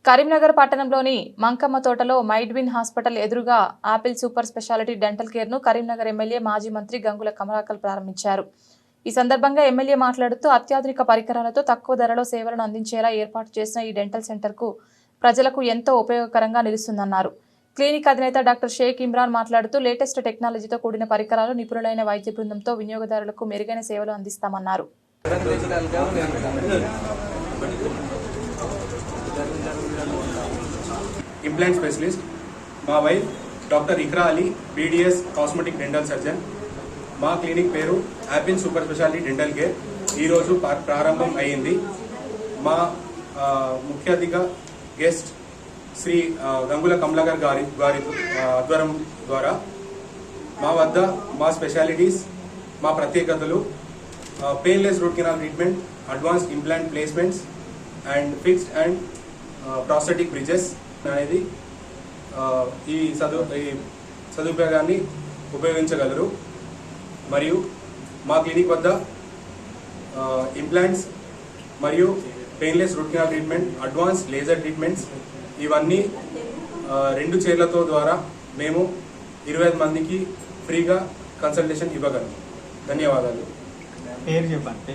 కరీంనగర్ పట్టణంలోని మంకమ్మ తోటలో మైడ్విన్ హాస్పిటల్ ఎదురుగా apple super speciality dental care ను కరీంనగర్ ఎమ్మెల్యే మాజీ మంత్రి గంగుల కమలాకర్ ప్రారంభించారు. ఈ సందర్భంగా ఎమ్మెల్యే మాట్లాడుతూ అత్యాధునిక పరికరాలతో తక్కువ ధరలో సేవలను అందించేలా ఏర్పాటు చేసిన ఈ డెంటల్ సెంటర్ కు ప్రజలకు ఎంతో ఉపయోగకరంగా నిలుస్తుందన్నారు. క్లినిక్ అధినేత డాక్టర్ షేక్ ఇమ్రాన్ మాట్లాడుతూ లేటెస్ట్ టెక్నాలజీతో కూడిన పరికరాలు, నిపుణులైన వైద్య బృందంతో వినియోగదారులకు మెరుగైన సేవలు అందిస్తామన్నారు. ఇంప్లాంట్ స్పెషలిస్ట్ మా wife doctor Iqra Ali, BDS cosmetic dental surgeon. మా క్లినిక్ పేరు apple super speciality dental care. ఈరోజు ప్రారంభం అయ్యింది. మా ముఖ్య అతిథిగా గెస్ట్ శ్రీ గంగుల కమలాకర్ గారి ఆధ్వర్యం ద్వారా మా వద్ద మా స్పెషాలిటీస్, మా ప్రత్యేకతలు painless root canal treatment, advanced implant placements and fixed and prosthetic bridges అనేది ఈ సదుపాయాన్ని ఉపయోగించగలరు. మరియు మా క్లినిక్ వద్ద ఇంప్లాంట్స్ మరియు painless root canal treatment, advanced laser treatments ఇవన్నీ 2 చైర్లతో ద్వారా మేము 25 మందికి ఫ్రీగా కన్సల్టేషన్ ఇవ్వగలము. ధన్యవాదాలు. పేరు చెప్పండి.